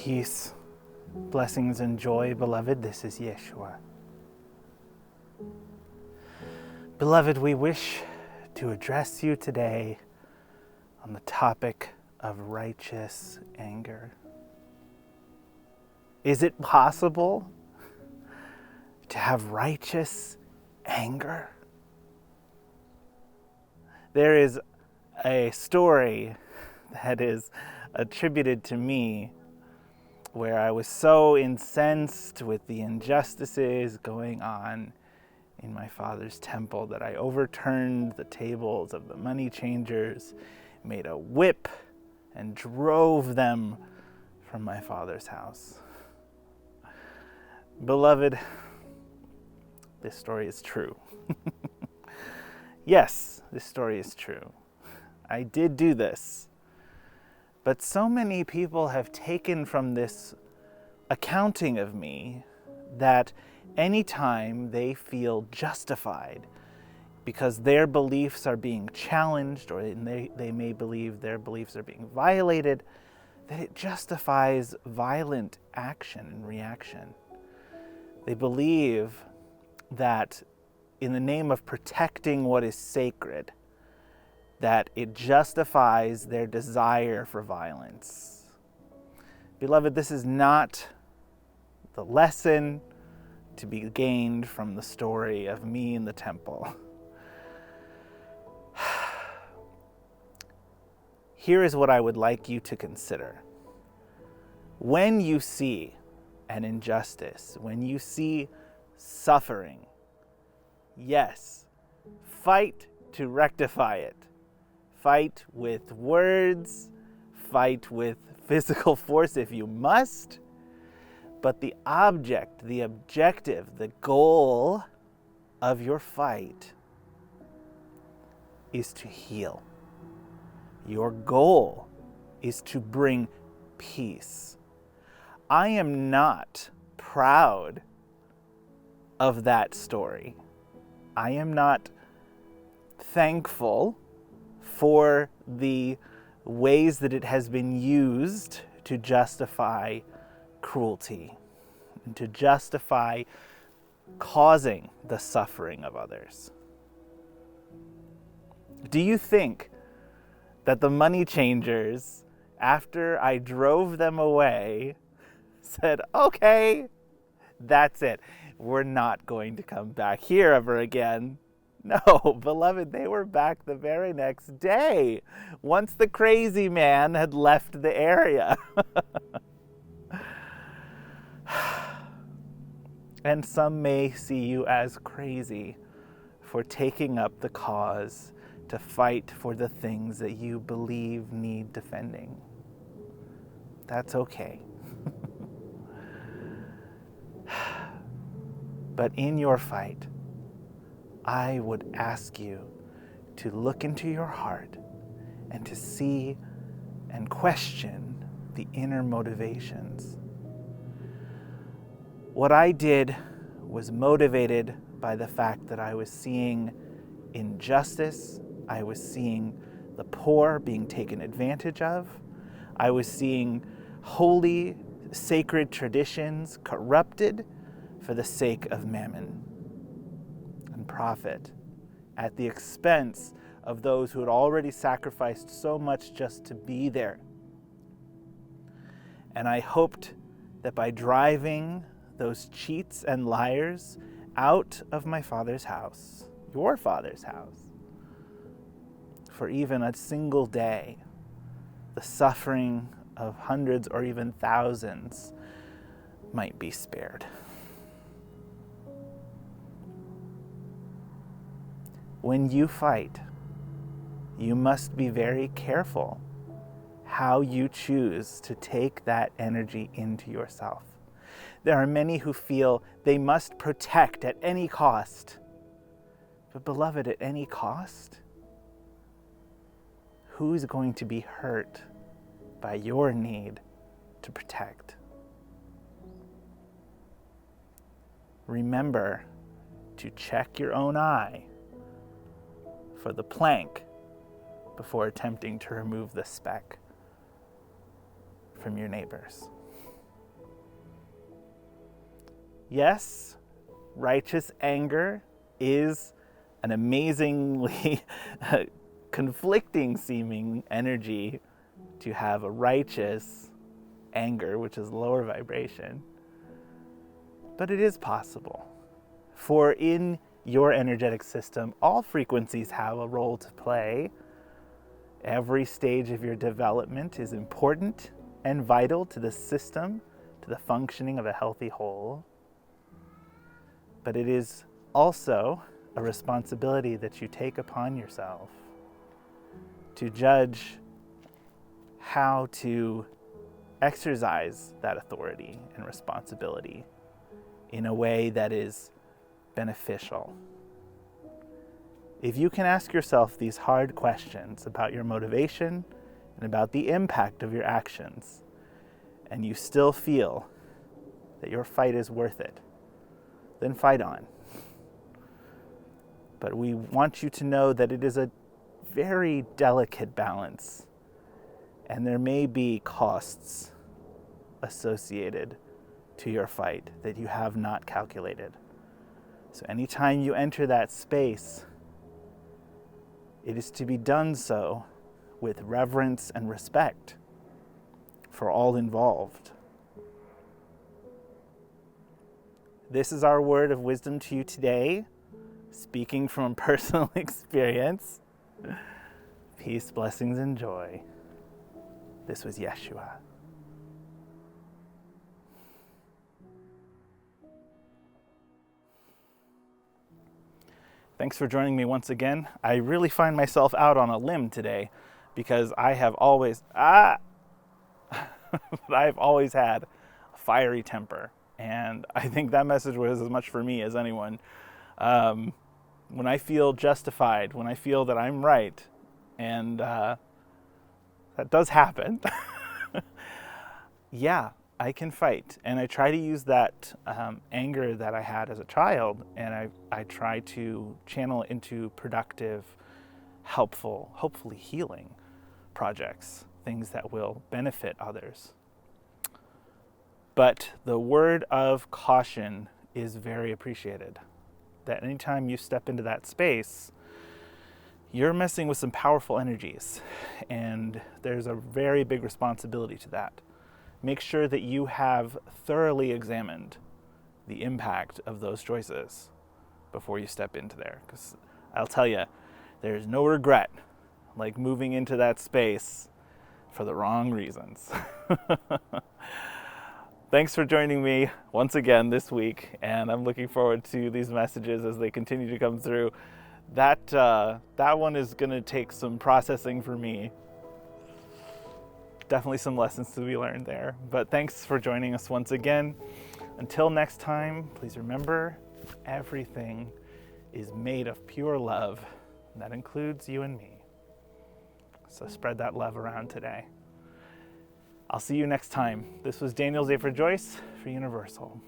Peace, blessings, and joy, beloved. This is Yeshua. Beloved, we wish to address you today on the topic of righteous anger. Is it possible to have righteous anger? There is a story that is attributed to me where I was so incensed with the injustices going on in my father's temple that I overturned the tables of the money changers, made a whip, and drove them from my father's house. Beloved, this story is true. Yes, this story is true. I did do this. But so many people have taken from this accounting of me that anytime they feel justified because their beliefs are being challenged or they may believe their beliefs are being violated, that it justifies violent action and reaction. They believe that in the name of protecting what is sacred, that it justifies their desire for violence. Beloved, this is not the lesson to be gained from the story of me in the temple. Here is what I would like you to consider. When you see an injustice, when you see suffering, yes, fight to rectify it. Fight with words, fight with physical force if you must, but the object, the objective, the goal of your fight is to heal. Your goal is to bring peace. I am not proud of that story. I am not thankful for the ways that it has been used to justify cruelty and to justify causing the suffering of others. Do you think that the money changers, after I drove them away, said, okay, that's it. We're not going to come back here ever again? No, beloved, they were back the very next day, once the crazy man had left the area. And some may see you as crazy for taking up the cause to fight for the things that you believe need defending. That's okay. But in your fight, I would ask you to look into your heart and to see and question the inner motivations. What I did was motivated by the fact that I was seeing injustice, I was seeing the poor being taken advantage of, I was seeing holy, sacred traditions corrupted for the sake of mammon and profit, at the expense of those who had already sacrificed so much just to be there. And I hoped that by driving those cheats and liars out of my father's house, your father's house, for even a single day, the suffering of hundreds or even thousands might be spared. When you fight, you must be very careful how you choose to take that energy into yourself. There are many who feel they must protect at any cost. But beloved, at any cost? Who's going to be hurt by your need to protect? Remember to check your own eye for the plank before attempting to remove the speck from your neighbors. Yes, righteous anger is an amazingly conflicting seeming energy to have a righteous anger, which is lower vibration. But it is possible. For in your energetic system, all frequencies have a role to play. Every stage of your development is important and vital to the system, to the functioning of a healthy whole. But it is also a responsibility that you take upon yourself to judge how to exercise that authority and responsibility in a way that is beneficial. If you can ask yourself these hard questions about your motivation and about the impact of your actions, and you still feel that your fight is worth it, then fight on. But we want you to know that it is a very delicate balance, and there may be costs associated to your fight that you have not calculated. So anytime you enter that space, it is to be done so with reverence and respect for all involved. This is our word of wisdom to you today, speaking from personal experience. Peace, blessings, and joy. This was Yeshua. Thanks for joining me once again. I really find myself out on a limb today because I have always, I've always had a fiery temper. And I think that message was as much for me as anyone. When I feel justified, when I feel that I'm right, and that does happen, yeah, I can fight. And I try to use that anger that I had as a child, and I try to channel it into productive, helpful, hopefully healing projects, things that will benefit others. But the word of caution is very appreciated. That anytime you step into that space, you're messing with some powerful energies, and there's a very big responsibility to that. Make sure that you have thoroughly examined the impact of those choices before you step into there. Because I'll tell you, there's no regret like moving into that space for the wrong reasons. Thanks for joining me once again this week, and I'm looking forward to these messages as they continue to come through. That one is going to take some processing for me. Definitely some lessons to be learned there. But thanks for joining us once again. Until next time, please remember, everything is made of pure love, and that includes you and me. So spread that love around today. I'll see you next time. This was Daniel Zafer-Joyce for Universal.